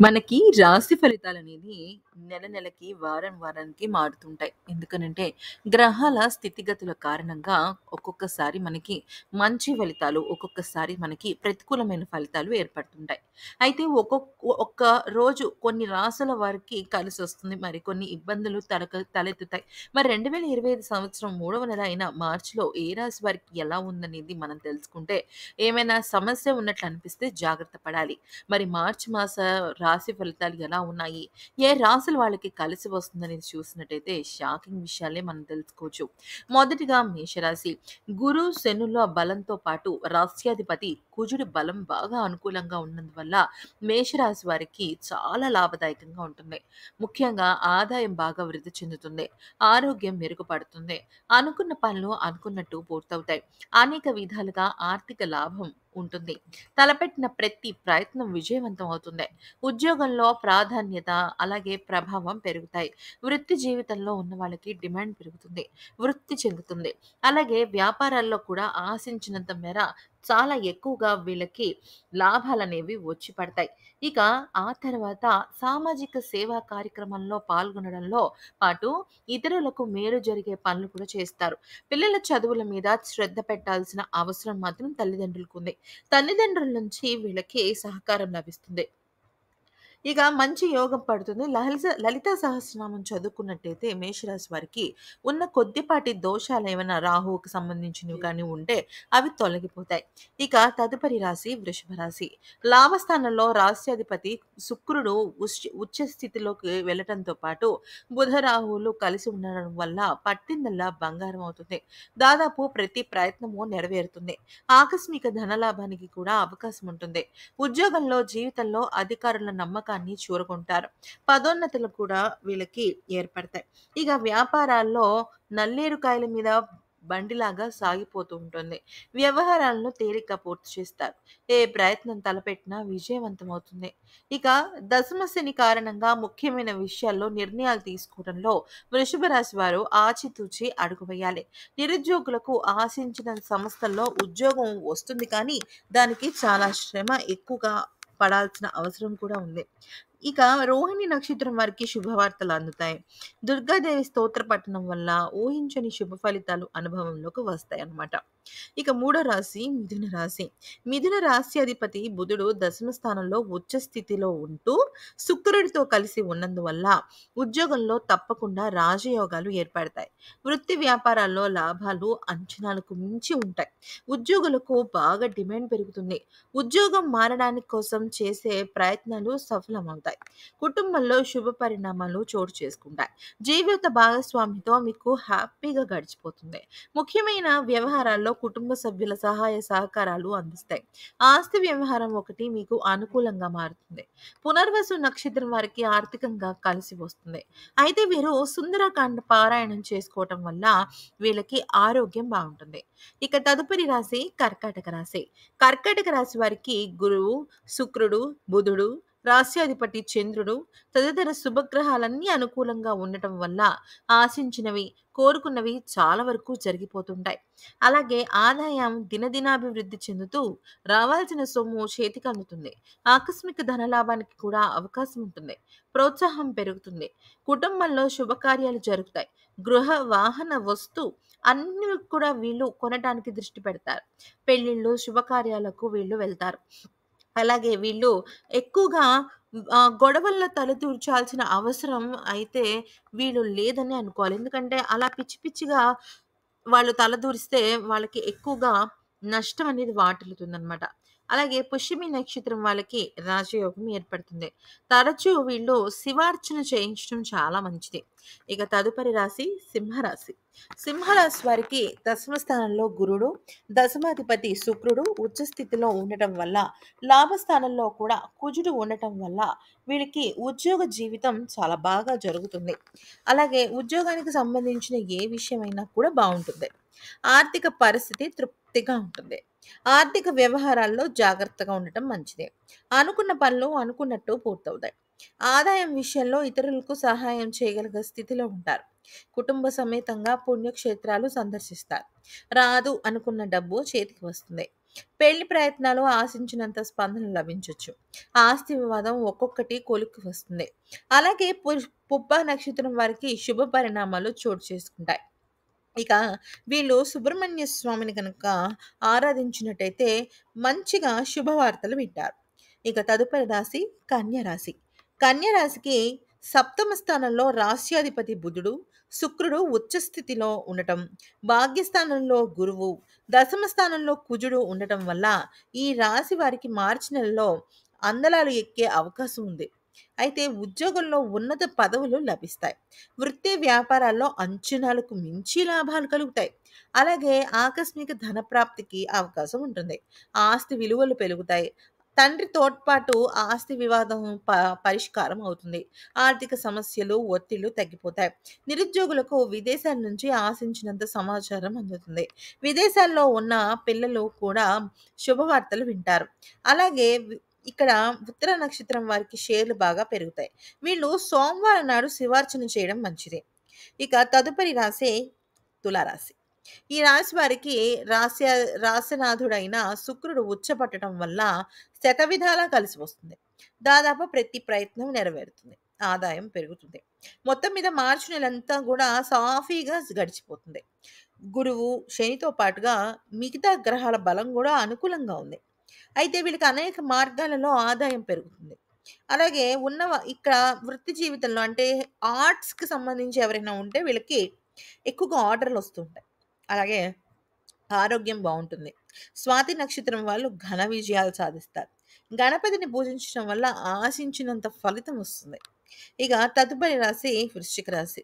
మనకి రాశి ఫలితాలనేది నెల నెలకి, వారం వారానికి మారుతుంటాయి. ఎందుకనంటే, గ్రహాల స్థితిగతుల కారణంగా ఒక్కొక్కసారి మనకి మంచి ఫలితాలు, ఒక్కొక్కసారి మనకి ప్రతికూలమైన ఫలితాలు ఏర్పడుతుంటాయి. అయితే ఒక్క రోజు కొన్ని రాసుల వారికి కలిసొస్తుంది. మరికొన్ని ఇబ్బందులు తలెత్తుతాయి. మరి 2025 సంవత్సరం మూడవ నెల అయిన మార్చిలో ఏ రాశి వారికి ఎలా ఉందనేది మనం తెలుసుకుంటే, ఏమైనా సమస్య ఉన్నట్లు అనిపిస్తే జాగ్రత్త పడాలి. మరి మార్చి మాస రాశి ఫలితాలు ఎలా ఉన్నాయి? ఏ రాశులు వాళ్ళకి కలిసి వస్తుందనేది చూసినట్టయితే షాకింగ్ విషయాలే మనం తెలుసుకోవచ్చు. మొదటిగా మేషరాశి. గురు, శనుల బలంతో పాటు రాస్యాధిపతి కుజుడి బలం బాగా అనుకూలంగా ఉన్నందువల్ల మేషరాశి వారికి చాలా లాభదాయకంగా ఉంటుంది. ముఖ్యంగా ఆదాయం బాగా వృద్ధి చెందుతుంది. ఆరోగ్యం మెరుగుపడుతుంది. అనుకున్న పనులు అనుకున్నట్టు పూర్తవుతాయి. అనేక విధాలుగా ఆర్థిక లాభం ఉంటుంది. తలపెట్టిన ప్రతి ప్రయత్నం విజయవంతం అవుతుంది. ఉద్యోగంలో ప్రాధాన్యత, అలాగే ప్రభావం పెరుగుతాయి. వృత్తి జీవితంలో ఉన్న వాళ్ళకి డిమాండ్ పెరుగుతుంది. వృద్ధి చెందుతుంది. అలాగే వ్యాపారాల్లో కూడా ఆశించినంత మేర చాలా ఎక్కువగా వీళ్ళకి లాభాలనేవి వచ్చి పడతాయి. ఇక ఆ తర్వాత సామాజిక సేవా కార్యక్రమంలో పాల్గొనడంలో పాటు ఇతరులకు మేలు జరిగే పనులు కూడా చేస్తారు. పిల్లల చదువుల మీద శ్రద్ధ పెట్టాల్సిన అవసరం మాత్రం తల్లిదండ్రులకుంది. తల్లిదండ్రుల నుంచి వీళ్ళకి సహకారం లభిస్తుంది. ఇక మంచి యోగం పడుతుంది. లలితా సహస్రనామం చదువుకున్నట్టయితే మేషరాశి వారికి ఉన్న కొద్దిపాటి దోషాలేమైనా రాహువుకి సంబంధించినవి కానీ ఉంటే అవి తొలగిపోతాయి. ఇక తదుపరి రాశి వృషభ రాశి. లాభస్థానంలో రాశ్యాధిపతి శుక్రుడు ఉచ్చ స్థితిలోకి వెళ్ళటంతో పాటు బుధ రాహువులు కలిసి ఉండడం వల్ల పట్టిందల్లా బంగారం అవుతుంది. దాదాపు ప్రతి ప్రయత్నము నెరవేరుతుంది. ఆకస్మిక ధనలాభానికి కూడా అవకాశం ఉంటుంది. ఉద్యోగంలో, జీవితంలో అధికారుల నమ్మకాన్ని చూరగొంటారు. పదోన్నతులు కూడా వీళ్ళకి ఏర్పడతాయి. ఇక వ్యాపారాల్లో నల్లేరుకాయల మీద బండిలాగా సాగిపోతూ ఉంటుంది. వ్యవహారాలను తేలిగ్గా పూర్తి చేస్తారు. ఏ ప్రయత్నం తలపెట్టినా విజయవంతమవుతుంది. ఇక దశమ శని కారణంగా ముఖ్యమైన విషయాల్లో నిర్ణయాలు తీసుకోవడంలో వృషభ రాశి వారు ఆచితూచి అడుగు వేయాలి. నిరుద్యోగులకు ఆశించిన సంస్థల్లో ఉద్యోగం వస్తుంది కానీ దానికి చాలా శ్రమ ఎక్కువగా పడాల్సిన అవసరం కూడా ఉంది. ఇక రోహిణి నక్షత్రం వారికి శుభవార్తలు అందుతాయి. దుర్గాదేవి స్తోత్ర పఠనం వల్ల ఊహించని శుభ ఫలితాలు అనుభవంలోకి వస్తాయన్నమాట. ఇక మూడో రాశి మిథున రాశి. మిథున రాశి అధిపతి బుధుడు దశమ స్థానంలో ఉచ్చ స్థితిలో ఉంటూ శుక్రుడితో కలిసి ఉన్నందువల్ల ఉద్యోగంలో తప్పకుండా రాజయోగాలు ఏర్పడతాయి. వృత్తి వ్యాపారాల్లో లాభాలు అంచనాలకు మించి ఉంటాయి. ఉద్యోగులకు బాగా డిమాండ్ పెరుగుతుంది. ఉద్యోగం మారడానికి కోసం చేసే ప్రయత్నాలు సఫలమవుతాయి. కుటుంబంలో శుభ పరిణామాలు చోటు చేసుకుంటాయి. జీవిత భాగస్వామితో మీకు హ్యాపీగా గడిచిపోతుంది. ముఖ్యమైన వ్యవహారాల్లో కుటుంబ సభ్యుల సహాయ సహకారాలు అందిస్తాయి. ఆస్తి వ్యవహారం ఒకటి మీకు అనుకూలంగా మారుతుంది. పునర్వసు నక్షత్రం వారికి ఆర్థికంగా కలిసి వస్తుంది. అయితే వీరు సుందరకాండ పారాయణం చేసుకోవటం వల్ల వీళ్ళకి ఆరోగ్యం బాగుంటుంది. ఇక తదుపరి రాశి కర్కాటక రాశి. కర్కాటక రాశి వారికి గురువు, శుక్రుడు, బుధుడు, రాశ్యాధిపతి చంద్రుడు తదితర శుభగ్రహాలన్నీ అనుకూలంగా ఉండటం వల్ల ఆశించినవి, కోరుకున్నవి చాలా వరకు జరిగిపోతుంటాయి. అలాగే ఆదాయం దినదినాభివృద్ధి చెందుతూ రావాల్సిన సొమ్ము చేతికి అందుతుంది. ఆకస్మిక ధనలాభానికి కూడా అవకాశం ఉంటుంది. ప్రోత్సాహం పెరుగుతుంది. కుటుంబంలో శుభకార్యాలు జరుగుతాయి. గృహ, వాహన, వస్తు అన్ని కూడా వీళ్ళు కొనటానికి దృష్టి పెడతారు. పెళ్ళిళ్ళు, శుభకార్యాలకు వీళ్ళు వెళ్తారు. అలాగే వీళ్ళు ఎక్కువగా గొడవల్లో తలదూర్చాల్సిన అవసరం అయితే వీళ్ళు లేదని అనుకోవాలి. ఎందుకంటే అలా పిచ్చి పిచ్చిగా వాళ్ళు తలదూరిస్తే వాళ్ళకి ఎక్కువగా నష్టం అనేది వాటిల్లుతుందనమాట. అలాగే పుష్యమి నక్షత్రం వాళ్ళకి రాజయోగం ఏర్పడుతుంది. తరచూ వీళ్ళు శివార్చన చేయించడం చాలా మంచిది. ఇక తదుపరి రాశి సింహరాశి. సింహరాశి వారికి దశమ స్థానంలో గురుడు, దశమాధిపతి శుక్రుడు ఉచ్చ స్థితిలో ఉండటం వల్ల, లాభస్థానంలో కూడా కుజుడు ఉండటం వల్ల వీళ్ళకి ఉద్యోగ జీవితం చాలా బాగా జరుగుతుంది. అలాగే ఉద్యోగానికి సంబంధించిన ఏ విషయమైనా కూడా బావుంటుంది. ఆర్థిక పరిస్థితి తృప్తిగా ఉంటుంది. ఆర్థిక వ్యవహారాల్లో జాగ్రత్తగా ఉండటం మంచిదే. అనుకున్న పనులు అనుకున్నట్టు పూర్తవుతాయి. ఆదాయం విషయంలో ఇతరులకు సహాయం చేయగలిగే స్థితిలో ఉంటారు. కుటుంబ సమేతంగా పుణ్యక్షేత్రాలు సందర్శిస్తారు. రాదు అనుకున్న డబ్బు చేతికి వస్తుంది. పెళ్లి ప్రయత్నాలు ఆశించినంత స్పందన లభించొచ్చు. ఆస్తి వివాదం ఒక్కొక్కటి కొలిక్కి వస్తుంది. అలాగే పుబ్బ నక్షత్రం వారికి శుభ పరిణామాలు చోటు చేసుకుంటాయి. ఇక వీళ్ళు సుబ్రహ్మణ్య స్వామిని గనక ఆరాధించినట్టయితే మంచిగా శుభవార్తలు వింటారు. ఇక తదుపరి రాశి కన్య రాశి. కన్య రాశికి సప్తమ స్థానంలో రాస్యాధిపతి బుధుడు, శుక్రుడు ఉచ్చ స్థితిలో ఉండటం, భాగ్యస్థానంలో గురువు, దశమ స్థానంలో కుజుడు ఉండటం వల్ల ఈ రాశి వారికి మార్చి నెలలో అందలాలు ఎక్కే అవకాశం ఉంది. అయితే ఉద్యోగంలో ఉన్నత పదవులు లభిస్తాయి. వృత్తి వ్యాపారాల్లో అంచనాలకు మించి లాభాలు కలుగుతాయి. అలాగే ఆకస్మిక ధన ప్రాప్తికి అవకాశం ఉంటుంది. ఆస్తి విలువలు పెరుగుతాయి. తండ్రి తోడ్పాటు ఆస్తి వివాదం పరిష్కారం అవుతుంది. ఆర్థిక సమస్యలు, ఒత్తిళ్లు తగ్గిపోతాయి. నిరుద్యోగులకు విదేశాల నుంచి ఆశించినంత సమాచారం అందుతుంది. విదేశాల్లో ఉన్న పిల్లలు కూడా శుభవార్తలు వింటారు. అలాగే ఇక్కడ ఉత్తర నక్షత్రం వారికి షేర్లు బాగా పెరుగుతాయి. వీళ్ళు సోమవారం నాడు శివార్చన చేయడం మంచిది. ఇక తదుపరి రాశి తులారాశి. ఈ రాశి వారికి రాశినాథుడైన శుక్రుడు ఉచ్చపట్టడం వల్ల శతవిధాలా కలిసి వస్తుంది. దాదాపు ప్రతి ప్రయత్నం నెరవేరుతుంది. ఆదాయం పెరుగుతుంది. మొత్తం మీద మార్చి నెలంతా కూడా సాఫీగా గడిచిపోతుంది. గురువు, శనితో పాటుగా మిగతా గ్రహాల బలం కూడా అనుకూలంగా ఉంది. అయితే వీళ్ళకి అనేక మార్గాలలో ఆదాయం పెరుగుతుంది. అలాగే ఇక్కడ వృత్తి జీవితంలో అంటే ఆర్ట్స్‌కి సంబంధించి ఎవరైనా ఉంటే వీళ్ళకి ఎక్కువగా ఆర్డర్‌లు వస్తుంటాయి. అలాగే ఆరోగ్యం బావుంటుంది. స్వాతి నక్షత్రం వాళ్ళు ఘన విజయాలు సాధిస్తారు. గణపతిని పూజించడం వల్ల ఆశించినంత ఫలితం వస్తుంది. ఇక తదుపరి రాశి వృశ్చిక రాశి.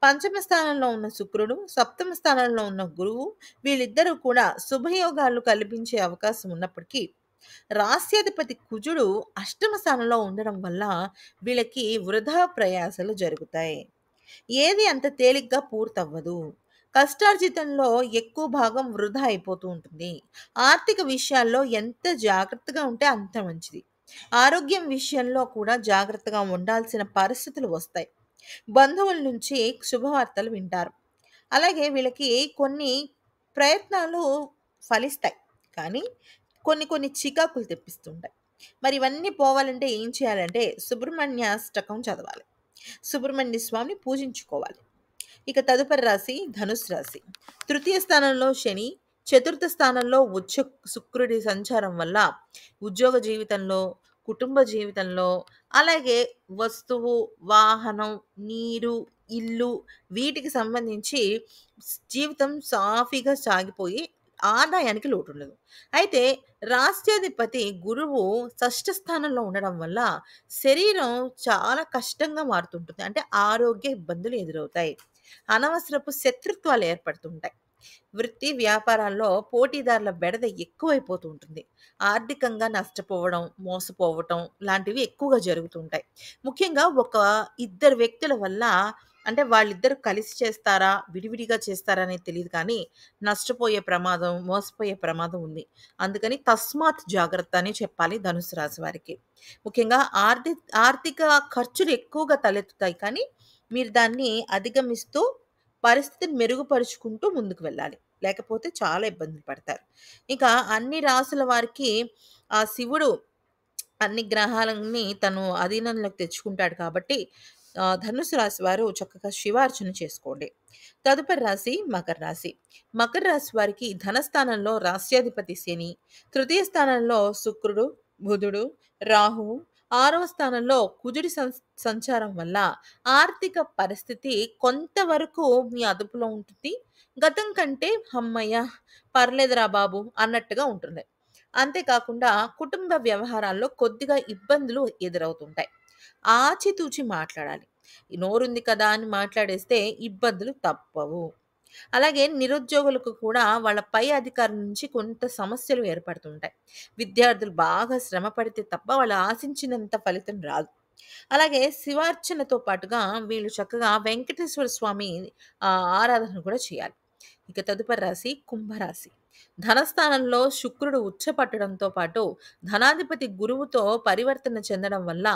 పంచమ స్థానంలో ఉన్న శుక్రుడు, సప్తమ స్థానంలో ఉన్న గురువు వీళ్ళిద్దరూ కూడా శుభయోగాలు కల్పించే అవకాశం ఉన్నప్పటికీ రాస్యాధిపతి కుజుడు అష్టమ స్థానంలో ఉండడం వల్ల వీళ్ళకి వృధా ప్రయాసలు జరుగుతాయి. ఏది అంత తేలిగ్గా పూర్తవ్వదు. కష్టార్జితంలో ఎక్కువ భాగం వృధా అయిపోతూ ఉంటుంది. ఆర్థిక విషయాల్లో ఎంత జాగ్రత్తగా ఉంటే అంత మంచిది. ఆరోగ్యం విషయంలో కూడా జాగ్రత్తగా ఉండాల్సిన పరిస్థితులు వస్తాయి. బంధువుల నుంచి శుభవార్తలు వింటారు. అలాగే వీళ్ళకి కొన్ని ప్రయత్నాలు ఫలిస్తాయి. కానీ కొన్ని కొన్ని చికాకులు తెప్పిస్తుంటాయి. మరి ఇవన్నీ పోవాలంటే ఏం చేయాలంటే సుబ్రహ్మణ్యాష్టకం చదవాలి. సుబ్రహ్మణ్య స్వామిని పూజించుకోవాలి. ఇక తదుపరి రాశి ధనుస్సు రాశి. తృతీయ స్థానంలో శని, చతుర్థ స్థానంలో ఉచ్చ శుక్రుడి సంచారం వల్ల ఉద్యోగ జీవితంలో, కుటుంబ జీవితంలో, అలాగే వస్తువు, వాహనం, నీరు, ఇల్లు వీటికి సంబంధించి జీవితం సాఫీగా సాగిపోయి ఆదాయానికి లోటుండదు. అయితే రాష్ట్రాధిపతి గురువు షష్ఠ స్థానంలో ఉండడం వల్ల శరీరం చాలా కష్టంగా మారుతుంటుంది. అంటే ఆరోగ్య ఇబ్బందులు ఎదురవుతాయి. అనవసరపు శత్రుత్వాలు ఏర్పడుతుంటాయి. వృత్తి వ్యాపారాల్లో పోటీదారుల బెడద ఎక్కువైపోతూ ఉంటుంది. ఆర్థికంగా నష్టపోవడం, మోసపోవటం లాంటివి ఎక్కువగా జరుగుతుంటాయి. ముఖ్యంగా ఇద్దరు వ్యక్తుల వల్ల అంటే వాళ్ళిద్దరూ కలిసి చేస్తారా? విడివిడిగా చేస్తారా? అనేది తెలీదు కానీ నష్టపోయే ప్రమాదం, మోసపోయే ప్రమాదం ఉంది. అందుకని తస్మాత్ జాగ్రత్త అని చెప్పాలి ధనుస్సు రాశి వారికి. ముఖ్యంగా ఆర్థిక ఖర్చులు ఎక్కువగా తలెత్తుతాయి కానీ మీరు దాన్ని అధిగమిస్తూ పరిస్థితిని మెరుగుపరుచుకుంటూ ముందుకు వెళ్ళాలి. లేకపోతే చాలా ఇబ్బందులు పడతారు. ఇక అన్ని రాసుల వారికి ఆ శివుడు అన్ని గ్రహాలని తను అధీనంలోకి తెచ్చుకుంటాడు కాబట్టి ధనుసు రాశి వారు చక్కగా శివార్చన చేసుకోండి. తదుపరి రాశి మకర రాశి. మకర రాశి వారికి ధనస్థానంలో రాస్యాధిపతి శని, తృతీయ స్థానంలో శుక్రుడు, బుధుడు, రాహువు, ఆరవ స్థానంలో కుజుడి సంచారం వల్ల ఆర్థిక పరిస్థితి కొంతవరకు మీ అదుపులో ఉంటుంది. గతం కంటే హమ్మయ్య పర్లేదురా బాబు అన్నట్టుగా ఉంటుంది. అంతేకాకుండా కుటుంబ వ్యవహారాల్లో కొద్దిగా ఇబ్బందులు ఎదురవుతుంటాయి. ఆచితూచి మాట్లాడాలి. ఈ నోరుంది కదా అని మాట్లాడేస్తే ఇబ్బందులు తప్పవు. అలాగే నిరుద్యోగులకు కూడా వాళ్ళ పై అధికారుల నుంచి కొంత సమస్యలు ఏర్పడుతుంటాయి. విద్యార్థులు బాగా శ్రమ పడితే తప్ప వాళ్ళు ఆశించినంత ఫలితం రాదు. అలాగే శివార్చనతో పాటుగా వీళ్ళు చక్కగా వెంకటేశ్వర స్వామి ఆరాధన కూడా చేయాలి. ఇక తదుపరి రాశి కుంభరాశి. ధనస్థానంలో శుక్రుడు ఉచ్చపట్టడంతో పాటు ధనాధిపతి గురువుతో పరివర్తన చెందడం వల్ల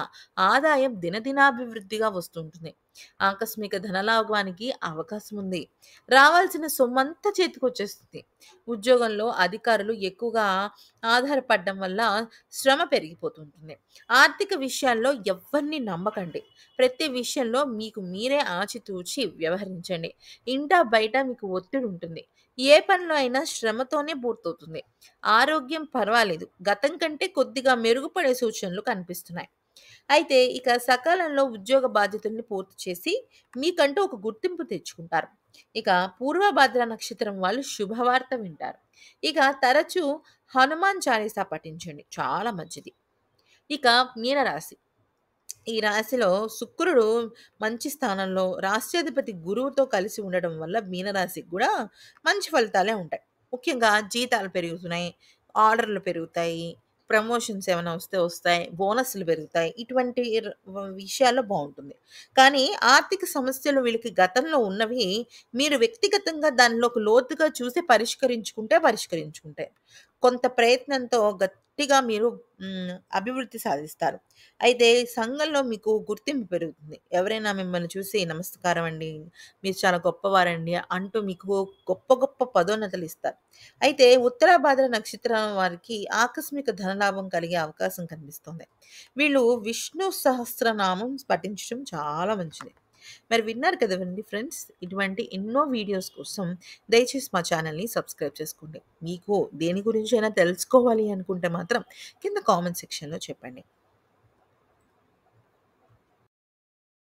ఆదాయం దినదినాభివృద్ధిగా వస్తుంటుంది. ఆకస్మిక ధనలాభానికి అవకాశం ఉంది. రావాల్సిన సొమ్మంతా చేతికొచ్చేస్తుంది. ఉద్యోగంలో అధికారులు ఎక్కువగా ఆధారపడడం వల్ల శ్రమ పెరిగిపోతుంటుంది. ఆర్థిక విషయాల్లో ఎవ్వరిని నమ్మకండి. ప్రతి విషయంలో మీకు మీరే ఆచితూచి వ్యవహరించండి. ఇంటా బయట మీకు ఒత్తిడి ఉంటుంది. ఏ పనిలో అయినా శ్రమతోనే పూర్తవుతుంది. ఆరోగ్యం పర్వాలేదు. గతం కంటే కొద్దిగా మెరుగుపడే సూచనలు కనిపిస్తున్నాయి. అయితే ఇక సకాలంలో ఉద్యోగ బాధ్యతల్ని పూర్తి చేసి మీకంటూ ఒక గుర్తింపు తెచ్చుకుంటారు. ఇక పూర్వభాద్ర నక్షత్రం వాళ్ళు శుభవార్త వింటారు. ఇక తరచూ హనుమాన్ చాలీసా పఠించండి. చాలా మంచిది. ఇక మీనరాశి. ఈ రాశిలో శుక్రుడు మంచి స్థానంలో రాష్ట్రాధిపతి గురువుతో కలిసి ఉండడం వల్ల మీనరాశికి కూడా మంచి ఫలితాలే ఉంటాయి. ముఖ్యంగా జీతాలు పెరుగుతున్నాయి, ఆర్డర్లు పెరుగుతాయి, ప్రమోషన్స్ ఏమైనా వస్తే వస్తాయి, బోనస్లు పెరుగుతాయి. ఇటువంటి విషయాల్లో బాగుంటుంది. కానీ ఆర్థిక సమస్యలు వీళ్ళకి గతంలో ఉన్నవి మీరు వ్యక్తిగతంగా దానిలోకి లోతుగా చూసి పరిష్కరించుకుంటే కొంత ప్రయత్నంతో గట్టిగా మీరు అభివృద్ధి సాధిస్తారు. అయితే సంఘంలో మీకు గుర్తింపు పెరుగుతుంది. ఎవరైనా మిమ్మల్ని చూసి నమస్కారం అండి, మీరు చాలా గొప్పవారండి అంటూ మీకు గొప్ప గొప్ప పదోన్నతులు ఇస్తారు. అయితే ఉత్తరాభాద్ర నక్షత్రం వారికి ఆకస్మిక ధనలాభం కలిగే అవకాశం కనిపిస్తుంది. వీళ్ళు విష్ణు సహస్రనామం పఠించడం చాలా మంచిది. మరి విన్నారు కదండి ఫ్రెండ్స్. ఇటువంటి ఎన్నో వీడియోస్ కోసం దయచేసి మా ఛానల్‌ని సబ్స్క్రైబ్ చేసుకోండి. మీకు దేని గురించైనా తెలుసుకోవాలి అనుకుంటే మాత్రం కింద కామెంట్ సెక్షన్‌లో చెప్పండి.